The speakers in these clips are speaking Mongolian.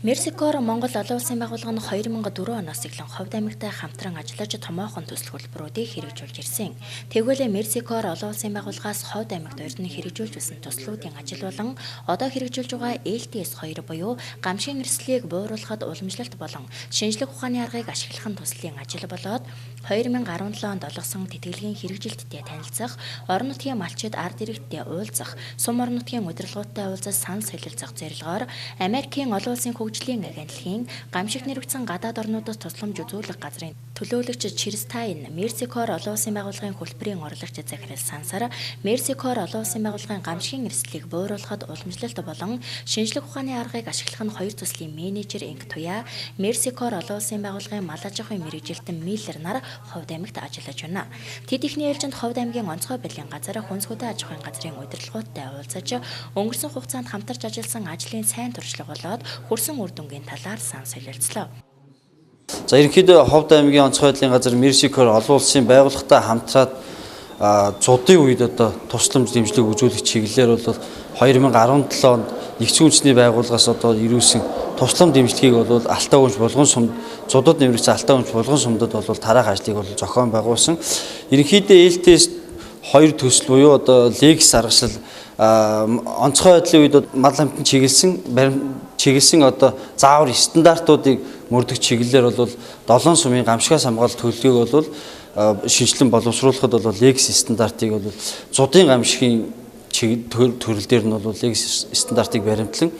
Мерсикоор Монгол олон улсын байгууллага нь 2004 оноос эхлэн Ховд аймагтай хамтран ажиллаж томоохон төсөл хөтөлбөрүүдийг хэрэгжүүлж ирсэн. Тэгвэл Мерсикоор олон улсын байгууллагаас Ховд аймагт урьдны хэрэгжүүлж байсан төслүүдийн ажил болон одоо хэрэгжүүлж байгаа LTS-2 буюу гамшигын эрсдлийг бууруулахад уламжлалт болон шинжлэх ухааны аргыг ашиглах төслийн ажил болоод 2017 онд олгосон тэтгэлгийн хэрэгжилттэй танилцах, орон нутгийн малчид ард иргэдтэй уулзах, сум орон нутгийн удирдлагуудтай уулзаж санал солилцох зорилгоор Америкийн олон улсын хөгжлийн агентлагийн гамшигт нэрвэгдсэн гадаад орнуудад тусламж үзүүлэх газрын төлөөлөгч Чирстайн Мерсикоор олон улсын байгууллагын хөлбөрийн орлогч захирал Сансар Мерсикоор олон улсын байгууллагын гамшигын эрсдлийг бууруулахад уламжлалт болон шинжлэх ухааны аргыг ашиглах нь хоёр төслийн менежер Инг Туяа Мерсикоор олон улсын байгууллагын мал аж ахуйн мэргэжилтэн Миллер нар Ховд аймагт ажиллаж байна. Тэд ихний ээлжинд Ховд аймгийн онцгой байдлын газар хүнсгүдэ аж ахуйн газрын удирдлагуудтай уулзаж өнгөрсөн хугацаанд хамтарч ажилласан ажлын сайн туршлага болоод хүрсэн үр дүнгийн талаар сан солилцлоо. За ерөнхийдөө Ховд аймгийн онцгой байдлын газар Мерсикоор олон улсын байгууллагатай хамтраад зуудын үед одоо тусламж дэмжлэг үзүүлэх чиглэлээр бол 2017 онд нэгдсэн үндэсний байгууллагаас одоо ирүүлсэн туслам дэмжлэгийг бол Алтай өмч булган сумд зуудад нэмэгдсэн Алтай өмч булган сумдад бол тараах ажлыг бол зохион байгуулсан. Ерөнхийдөө ээлтээс хоёр төсөл буюу одоо Лекс аргашил онцгой байдлын үед мал амтан чиглэсэн одоо заавар стандартуудыг мөрдөх чиглэлээр бол 7 сумын гамшигаас хамгаалалт төлөвлөгөөг бол шинжилэн боловсруулахад бол Лекс стандартыг бол зуудын гамшигын төрөл дээр нь бол Лекс стандартыг баримтлан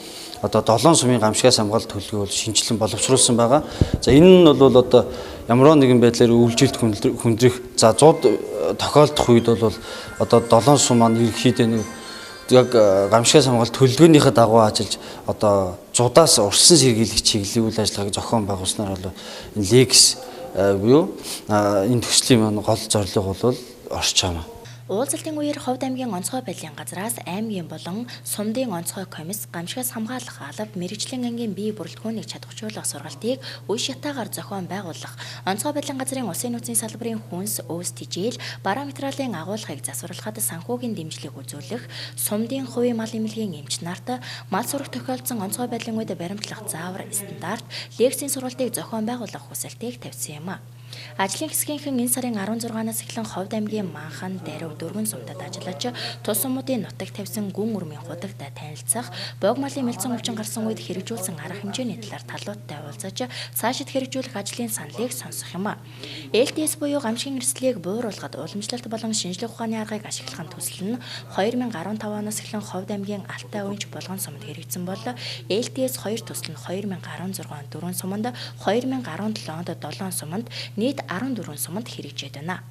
одоо 7 сумын гамшигаас хамгаалалт төлөвлөгөө бол шинжилэн боловсруулсан байгаа. За энэ нь бол одоо ямар нэгэн байдлаар үйлчлэлт хүндрэх за 100 тохиолдох үед бол одоо 7 сум маань ерөнхийдөө яг гамшигаас хамгаалалт төлөвлөгөөнийхөө дагуу ажиллаж одоо зудаас урьдчилан сэргийлэх чиглэлийн үйл ажиллагааг зохион байгуулснаар бол энэ Лекс буюу энэ төслийн маань гол зорилго бол орж байгаа. Уулзалтын үеэр Ховд аймгийн онцгой байдлын газраас аймгийн болон сумдын онцгой комисс гамшигаас хамгаалах алба мэргэжлийн ангийн бие бүрэлдэхүүнийг чадваржуулах сургалтыг үе шатаагаар зохион байгуулах, онцгой байдлын газрын улсын нөөцийн салбарын хүнс, өөс тэжээл, бараа материалын агуулгыг засварлахад санхүүгийн дэмжлэг үзүүлэх, сумдын хувийн мал эмнэлгийн эмч нарт мал сурах тохиолдсон онцгой байдлын үед баримтлах заавар стандарт, Лексийн сургалтыг зохион байгуулах хүсэлтийг тавьсан юм а. Ажлын хэсгийнхэн энэ сарын 16-наас эхлэн Ховд аймгийн Манхан, Дарив, Дөрвөн сумдад ажиллаж тус сумуудын нутаг тавьсан гүн үрмийн худагтай танилцах, бог малын мэлцэн өвчин гарсан үед хэрэгжүүлсэн арга хэмжээний талаар талуудтай уулзаж цаашид хэрэгжүүлэх ажлын саналыг сонсох юм а. LTS буюу гамшигын эрсдлийг бууруулахад уламжлалт болон шинжлэх ухааны аргыг ашиглах төсөл нь 2015 оноос эхлэн Ховд аймгийн Алтай өмч булган сумд хэрэгжсэн бол LTS 2 төсөл нь 2016 онд 4 суманд, 2017 онд 7 суманд нийт 14 суманд хэрэгжээд байна.